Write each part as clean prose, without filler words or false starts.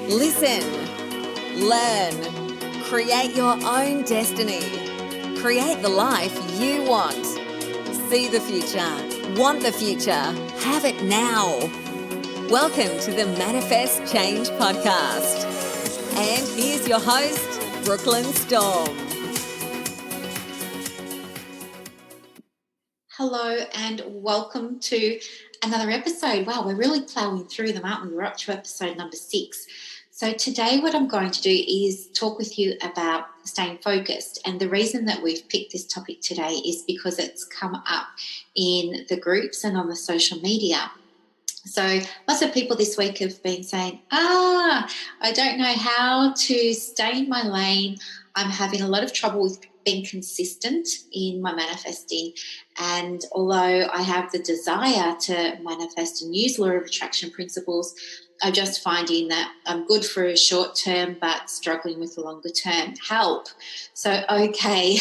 Listen, learn, create your own destiny. Create the life you want. See the future, want the future, have it now. Welcome to the Manifest Change Podcast. And here's your host, Brooklyn Storm. Hello and welcome to another episode. Wow, we're really plowing through them, aren't we? We're up to episode number 6. So today what I'm going to do is talk with you about staying focused. And the reason that we've picked this topic today is because it's come up in the groups and on the social media. So lots of people this week have been saying, I don't know how to stay in my lane. I'm having a lot of trouble with being consistent in my manifesting. And although I have the desire to manifest and use Law of Attraction principles, I'm just finding that I'm good for a short term but struggling with the longer term. Help. So, okay,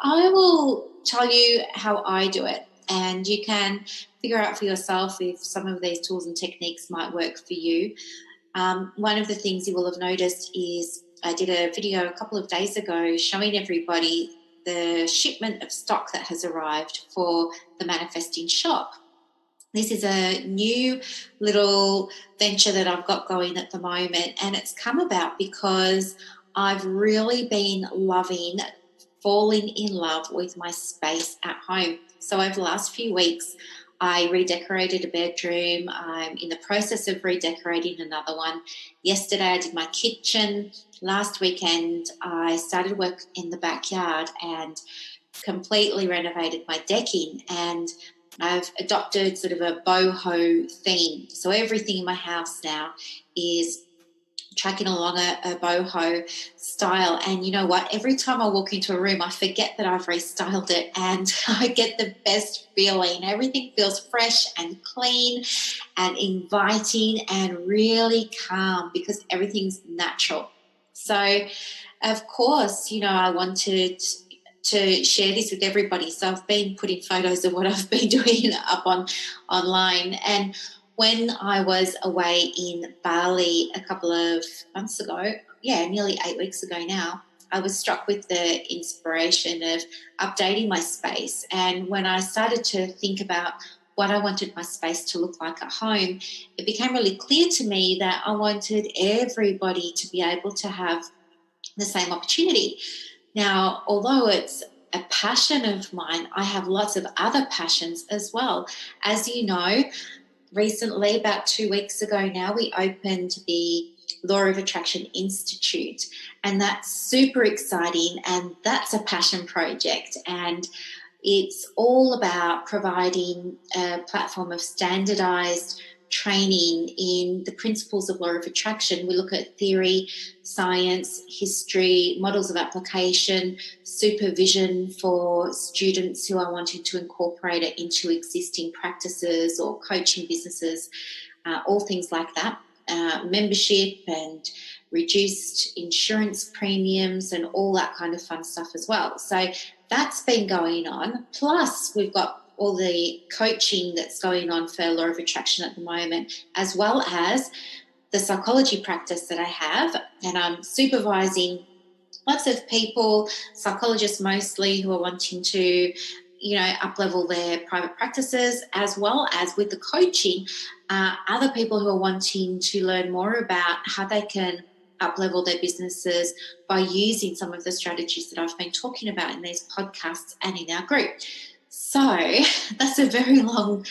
I will tell you how I do it, and you can figure out for yourself if some of these tools and techniques might work for you. One of the things you will have noticed is I did a video a couple of days ago showing everybody the shipment of stock that has arrived for the Manifesting Shop. This is a new little venture that I've got going at the moment, and it's come about because I've really been falling in love with my space at home. So over the last few weeks, I redecorated a bedroom. I'm in the process of redecorating another one. Yesterday I did my kitchen. Last weekend I started work in the backyard and completely renovated my decking, and I've adopted sort of a boho theme. So everything in my house now is tracking along a boho style. And you know what? Every time I walk into a room, I forget that I've restyled it, and I get the best feeling. Everything feels fresh and clean and inviting and really calm because everything's natural. So, of course, I wanted to share this with everybody. So I've been putting photos of what I've been doing up online. And when I was away in Bali a couple of months ago, nearly 8 weeks ago now, I was struck with the inspiration of updating my space. And when I started to think about what I wanted my space to look like at home, it became really clear to me that I wanted everybody to be able to have the same opportunity. Now, although it's a passion of mine, I have lots of other passions as well. As you know, recently, about 2 weeks ago now, we opened the Law of Attraction Institute, and that's super exciting, and that's a passion project, and it's all about providing a platform of standardized training in the principles of Law of Attraction. We look at theory, science, history, models of application, supervision for students who are wanting to incorporate it into existing practices or coaching businesses, all things like that. Membership and reduced insurance premiums and all that kind of fun stuff as well. So that's been going on. Plus, we've got all the coaching that's going on for Law of Attraction at the moment, as well as the psychology practice that I have. And I'm supervising lots of people, psychologists mostly, who are wanting to, up-level their private practices, as well as with the coaching, other people who are wanting to learn more about how they can up-level their businesses by using some of the strategies that I've been talking about in these podcasts and in our group. So that's a very long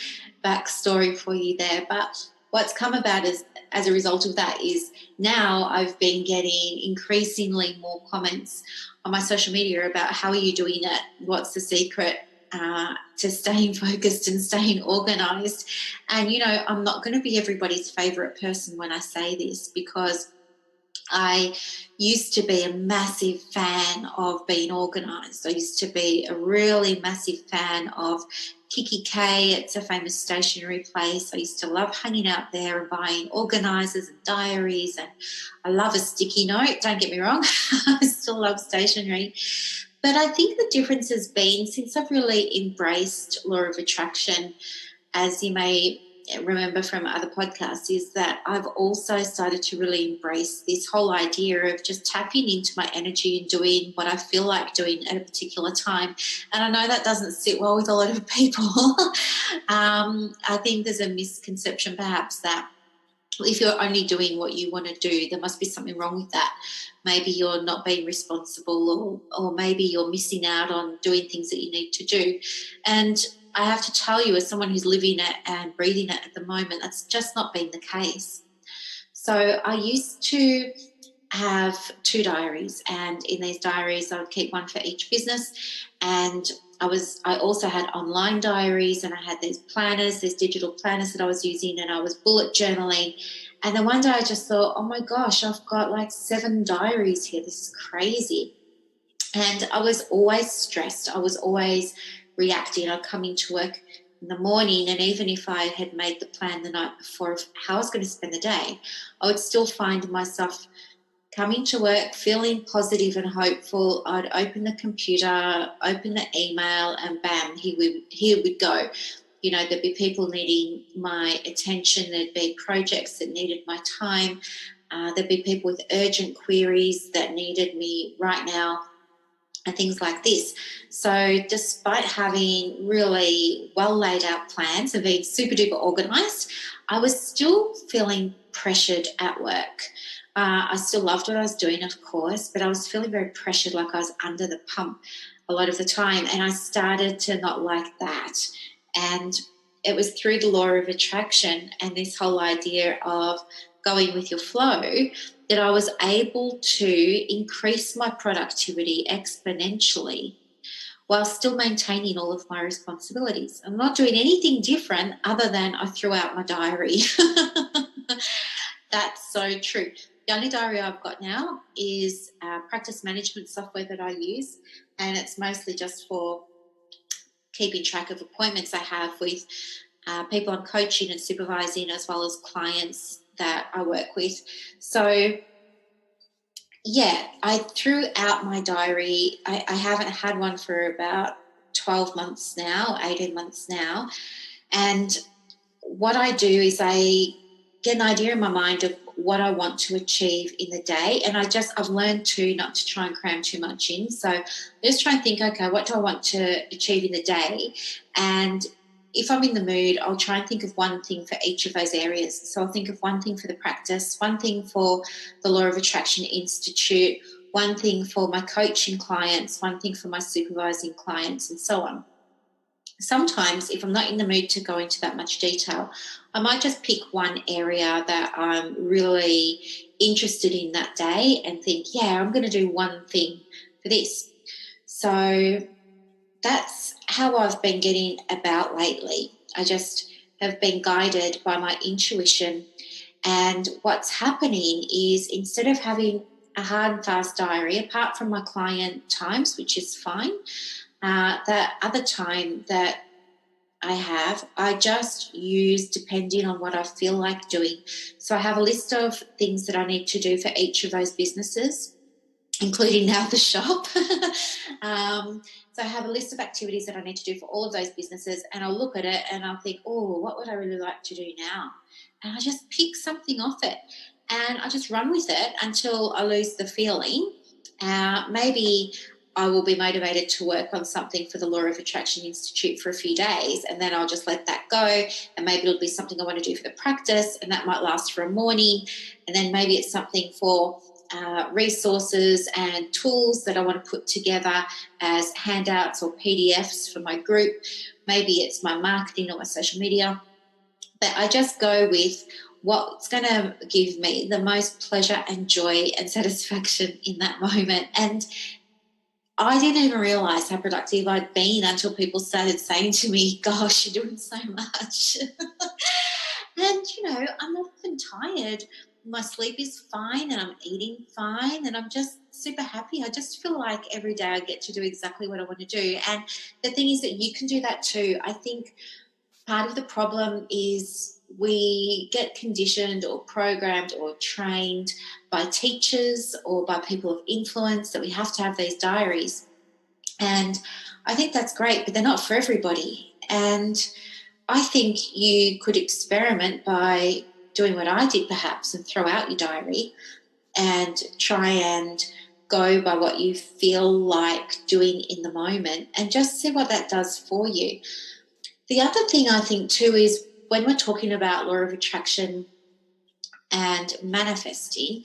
backstory for you there. But what's come about as a result of that is now I've been getting increasingly more comments on my social media about how are you doing it? What's the secret to staying focused and staying organised? And, I'm not going to be everybody's favourite person when I say this, because I used to be a massive fan of being organised. I used to be a really massive fan of Kiki K. It's a famous stationery place. I used to love hanging out there and buying organisers and diaries, and I love a sticky note, don't get me wrong. I still love stationery. But I think the difference has been, since I've really embraced Law of Attraction, as you may remember from other podcasts is that I've also started to really embrace this whole idea of just tapping into my energy and doing what I feel like doing at a particular time. And I know that doesn't sit well with a lot of people. I think there's a misconception perhaps that if you're only doing what you want to do, there must be something wrong with that. Maybe you're not being responsible, or maybe you're missing out on doing things that you need to do. And I have to tell you, as someone who's living it and breathing it at the moment, that's just not been the case. So I used to have 2 diaries, and in these diaries I would keep one for each business. And I also had online diaries, and I had these planners, these digital planners that I was using, and I was bullet journaling. And then one day I just thought, oh my gosh, I've got like 7 diaries here. This is crazy. And I was always stressed. I was always reacting. I'd come into work in the morning, and even if I had made the plan the night before of how I was going to spend the day, I would still find myself coming to work feeling positive and hopeful. I'd open the computer, open the email, and bam, here we'd go. You know, there'd be people needing my attention. There'd be projects that needed my time. There'd be people with urgent queries that needed me right now, and things like this. So despite having really well laid out plans and being super duper organised, I was still feeling pressured at work. I still loved what I was doing, of course, but I was feeling very pressured, like I was under the pump a lot of the time. And I started to not like that. And it was through the law of attraction and this whole idea of going with your flow that I was able to increase my productivity exponentially while still maintaining all of my responsibilities. I'm not doing anything different other than I threw out my diary. That's so true. The only diary I've got now is practice management software that I use, and it's mostly just for keeping track of appointments I have with people I'm coaching and supervising, as well as clients that I work with. So, yeah, I threw out my diary. I haven't had one for about 12 months now, 18 months now. And what I do is I get an idea in my mind of what I want to achieve in the day. And I've learned not to try and cram too much in. So I just try and think, okay, what do I want to achieve in the day? And if I'm in the mood, I'll try and think of one thing for each of those areas. So I'll think of one thing for the practice, one thing for the Law of Attraction Institute, one thing for my coaching clients, one thing for my supervising clients, and so on. Sometimes if I'm not in the mood to go into that much detail, I might just pick one area that I'm really interested in that day and think, yeah, I'm going to do one thing for this. So that's how I've been getting about lately. I just have been guided by my intuition. And what's happening is, instead of having a hard and fast diary, apart from my client times, which is fine, that other time that I just use depending on what I feel like doing. So I have a list of things that I need to do for each of those businesses, including now the shop. So I have a list of activities that I need to do for all of those businesses, and I'll look at it and I'll think, oh, what would I really like to do now? And I just pick something off it and I just run with it until I lose the feeling. Maybe I will be motivated to work on something for the Law of Attraction Institute for a few days, and then I'll just let that go, and maybe it'll be something I want to do for the practice, and that might last for a morning, and then maybe it's something for resources and tools that I want to put together as handouts or PDFs for my group. Maybe it's my marketing or my social media. But I just go with what's going to give me the most pleasure and joy and satisfaction in that moment. And I didn't even realise how productive I'd been until people started saying to me, gosh, you're doing so much. And, I'm not even tired. My sleep is fine and I'm eating fine and I'm just super happy. I just feel like every day I get to do exactly what I want to do. And the thing is that you can do that too. I think part of the problem is we get conditioned or programmed or trained by teachers or by people of influence that we have to have these diaries. And I think that's great, but they're not for everybody. And I think you could experiment by doing what I did perhaps and throw out your diary and try and go by what you feel like doing in the moment and just see what that does for you. The other thing I think too is when we're talking about law of attraction and manifesting,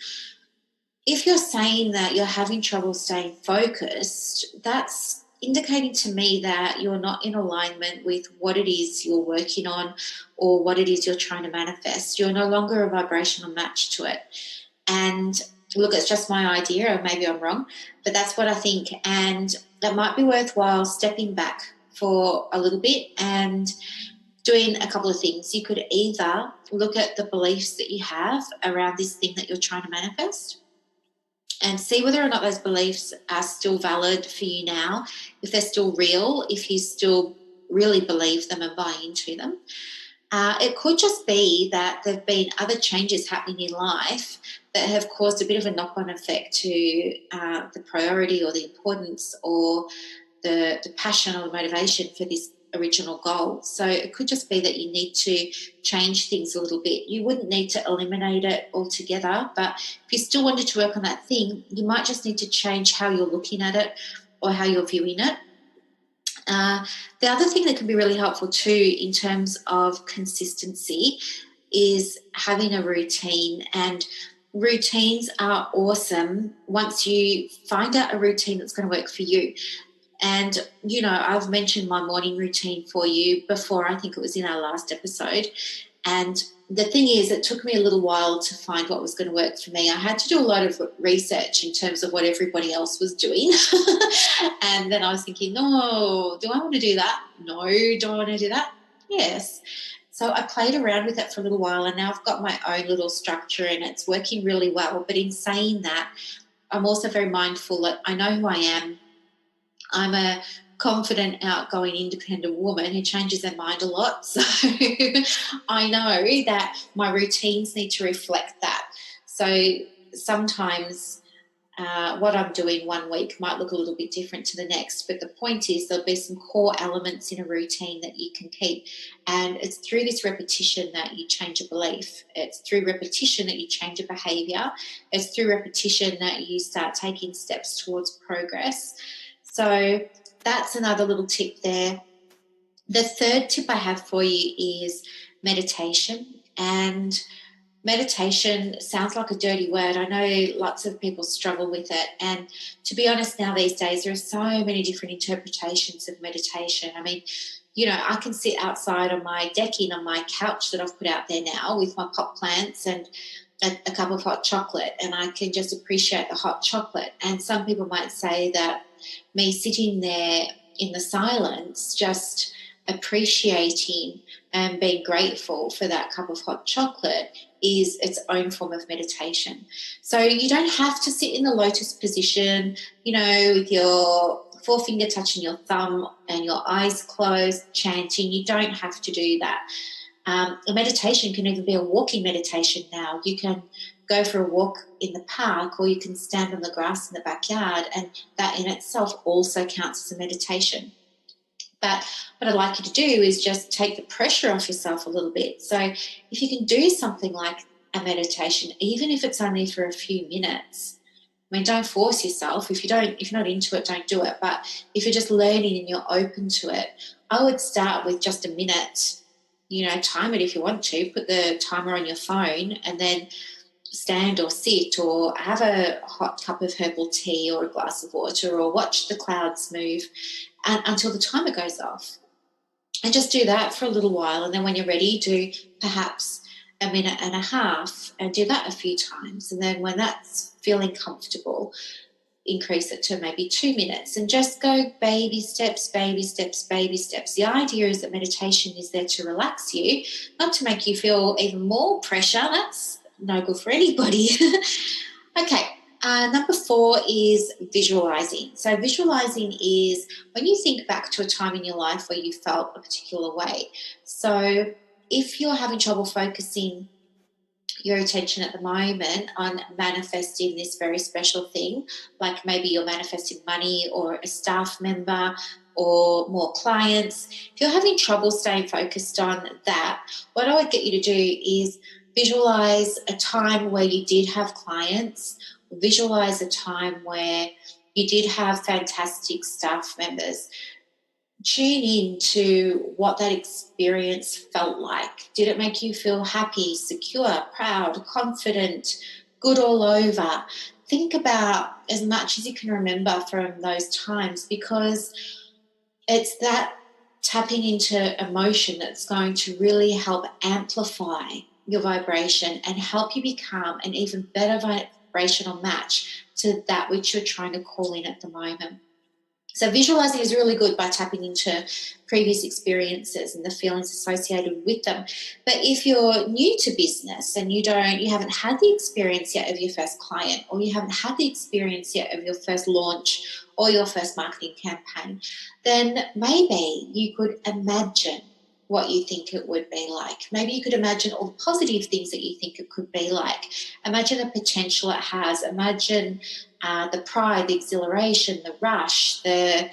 if you're saying that you're having trouble staying focused, that's indicating to me that you're not in alignment with what it is you're working on or what it is you're trying to manifest. You're no longer a vibrational match to it. And look, it's just my idea, or maybe I'm wrong, but that's what I think. And it might be worthwhile stepping back for a little bit and doing a couple of things. You could either look at the beliefs that you have around this thing that you're trying to manifest and see whether or not those beliefs are still valid for you now, if they're still real, if you still really believe them and buy into them. It could just be that there have been other changes happening in life that have caused a bit of a knock-on effect to the priority or the importance or the passion or the motivation for this original goal. So it could just be that you need to change things a little bit. You wouldn't need to eliminate it altogether, but if you still wanted to work on that thing, you might just need to change how you're looking at it or how you're viewing it. The other thing that can be really helpful too in terms of consistency is having a routine, and routines are awesome once you find out a routine that's going to work for you. And, you know, I've mentioned my morning routine for you before. I think it was in our last episode. And the thing is, it took me a little while to find what was going to work for me. I had to do a lot of research in terms of what everybody else was doing. And then I was thinking, no, do I want to do that? No, do I want to do that? Yes. So I played around with it for a little while, and now I've got my own little structure and it's working really well. But in saying that, I'm also very mindful that I know who I am. I'm a confident, outgoing, independent woman who changes their mind a lot. So I know that my routines need to reflect that. So sometimes what I'm doing one week might look a little bit different to the next. But the point is there'll be some core elements in a routine that you can keep. And it's through this repetition that you change a belief. It's through repetition that you change a behaviour. It's through repetition that you start taking steps towards progress. So that's another little tip there. The third tip I have for you is meditation. And meditation sounds like a dirty word. I know lots of people struggle with it. And to be honest, now these days there are so many different interpretations of meditation. I mean, you know, I can sit outside on my decking on my couch that I've put out there now with my pot plants and a cup of hot chocolate, and I can just appreciate the hot chocolate. And some people might say that me sitting there in the silence, just appreciating and being grateful for that cup of hot chocolate is its own form of meditation. So you don't have to sit in the lotus position, you know, with your forefinger touching your thumb and your eyes closed, chanting. You don't have to do that. A meditation can even be a walking meditation now. You can go for a walk in the park, or you can stand on the grass in the backyard, and that in itself also counts as a meditation. But what I'd like you to do is just take the pressure off yourself a little bit. So if you can do something like a meditation, even if it's only for a few minutes, I mean, don't force yourself. If you're not into it, don't do it. But if you're just learning and you're open to it, I would start with just a minute. You know, time it if you want to. Put the timer on your phone and then stand or sit or have a hot cup of herbal tea or a glass of water or watch the clouds move until the timer goes off. And just do that for a little while. And then when you're ready, do perhaps a minute and a half and do that a few times. And then when that's feeling comfortable, increase it to maybe 2 minutes and just go baby steps, baby steps, baby steps. The idea is that meditation is there to relax you, not to make you feel even more pressure. That's no good for anybody. Okay, number 4 is visualizing. So visualizing is when you think back to a time in your life where you felt a particular way. So if you're having trouble focusing your attention at the moment on manifesting this very special thing, like maybe you're manifesting money or a staff member or more clients. If you're having trouble staying focused on that, what I would get you to do is visualize a time where you did have clients, visualize a time where you did have fantastic staff members. Tune in to what that experience felt like. Did it make you feel happy, secure, proud, confident, good all over? Think about as much as you can remember from those times, because it's that tapping into emotion that's going to really help amplify your vibration and help you become an even better vibrational match to that which you're trying to call in at the moment. So visualizing is really good by tapping into previous experiences and the feelings associated with them. But if you're new to business and you haven't had the experience yet of your first client, or you haven't had the experience yet of your first launch or your first marketing campaign, then maybe you could imagine what you think it would be like. Maybe you could imagine all the positive things that you think it could be like. Imagine the potential it has. Imagine the pride, the exhilaration, the rush, the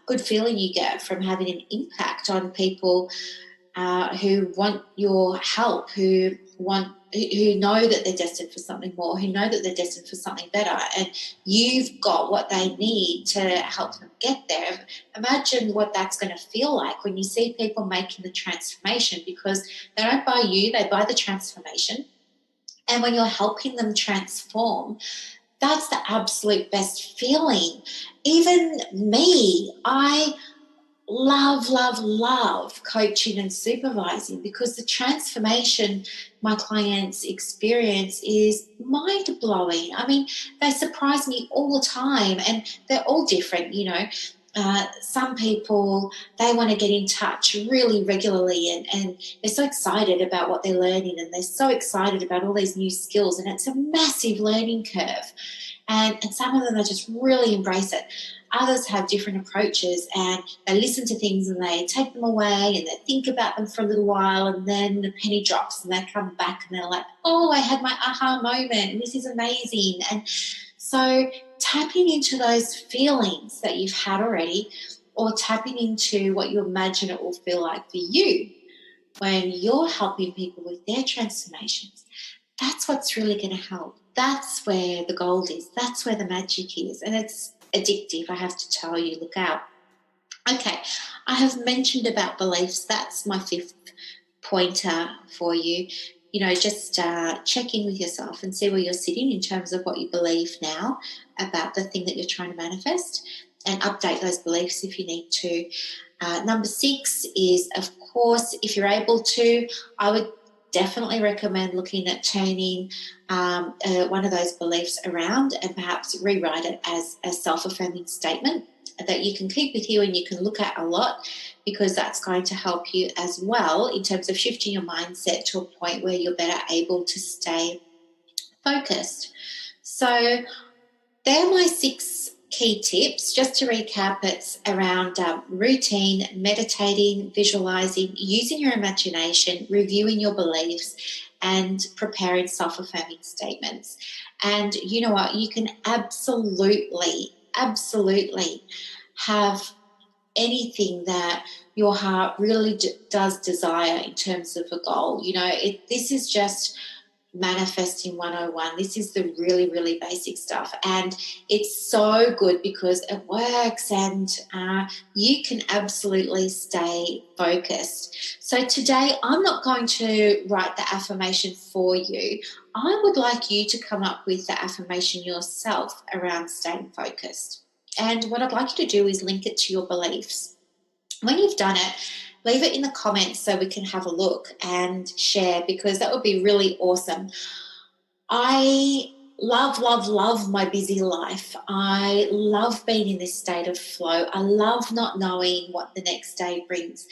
good feeling you get from having an impact on people who want your help, who know that they're destined for something more, who know that they're destined for something better, and you've got what they need to help them get there. Imagine what that's going to feel like when you see people making the transformation, because they don't buy you, they buy the transformation. And when you're helping them transform, that's the absolute best feeling. Even me, I love coaching and supervising, because the transformation my clients experience is mind-blowing. I mean, they surprise me all the time, and they're all different, some people, they want to get in touch really regularly, and they're so excited about what they're learning, and they're so excited about all these new skills, and it's a massive learning curve. And some of them, they just really embrace it. Others have different approaches, and they listen to things and they take them away and they think about them for a little while, and then the penny drops and they come back and they're like, oh, I had my aha moment and this is amazing. And so tapping into those feelings that you've had already, or tapping into what you imagine it will feel like for you when you're helping people with their transformations, that's what's really going to help. That's where the gold is. That's where the magic is. And it's addictive, I have to tell you. Look out. Okay, I have mentioned about beliefs. That's my fifth pointer for you. Just check in with yourself and see where you're sitting in terms of what you believe now about the thing that you're trying to manifest, and update those beliefs if you need to. Number 6 is, of course, if you're able to, I would definitely recommend looking at turning one of those beliefs around and perhaps rewrite it as a self-affirming statement that you can keep with you and you can look at a lot, because that's going to help you as well in terms of shifting your mindset to a point where you're better able to stay focused. So they're my 6 key tips. Just to recap, it's around routine, meditating, visualizing, using your imagination, reviewing your beliefs, and preparing self-affirming statements. And you know what? You can absolutely have anything that your heart really does desire in terms of a goal. This is just manifesting 101. This is the really, really basic stuff, and it's so good because it works, and you can absolutely stay focused. So today I'm not going to write the affirmation for you. I would like you to come up with the affirmation yourself around staying focused, and what I'd like you to do is link it to your beliefs. When you've done it, leave it in the comments so we can have a look and share, because that would be really awesome. I love my busy life. I love being in this state of flow. I love not knowing what the next day brings.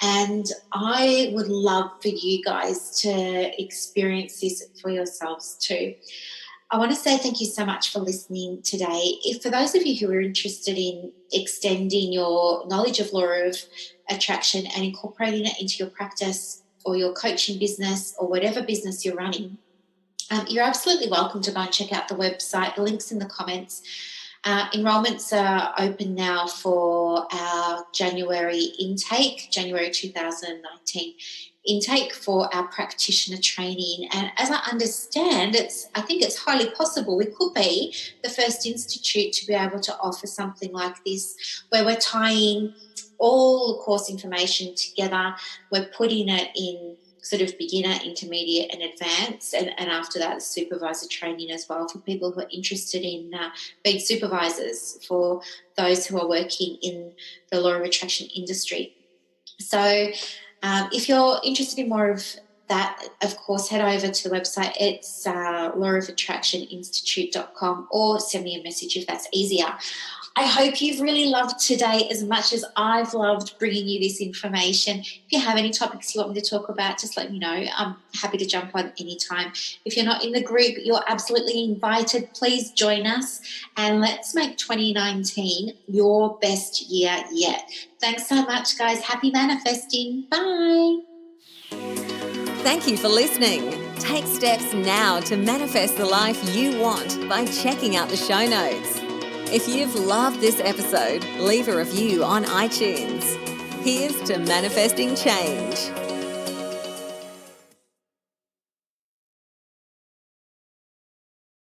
And I would love for you guys to experience this for yourselves too. I want to say thank you so much for listening today. For those of you who are interested in extending your knowledge of Law of Attraction and incorporating it into your practice or your coaching business or whatever business you're running, you're absolutely welcome to go and check out the website. The link's in the comments. Enrolments are open now for our January intake, January 2019 intake for our practitioner training. And as I understand, I think it's highly possible we could be the first institute to be able to offer something like this, where we're tying all the course information together. We're putting it in sort of beginner, intermediate and advanced, and after that the supervisor training as well for people who are interested in being supervisors, for those who are working in the law of attraction industry. So if you're interested in more of that, of course, head over to the website. It's lawofattractioninstitute.com, or send me a message if that's easier. I hope you've really loved today as much as I've loved bringing you this information. If you have any topics you want me to talk about, just let me know. I'm happy to jump on anytime. If you're not in the group, you're absolutely invited. Please join us and let's make 2019 your best year yet. Thanks so much, guys. Happy manifesting. Bye. Thank you for listening. Take steps now to manifest the life you want by checking out the show notes. If you've loved this episode, leave a review on iTunes. Here's to manifesting change.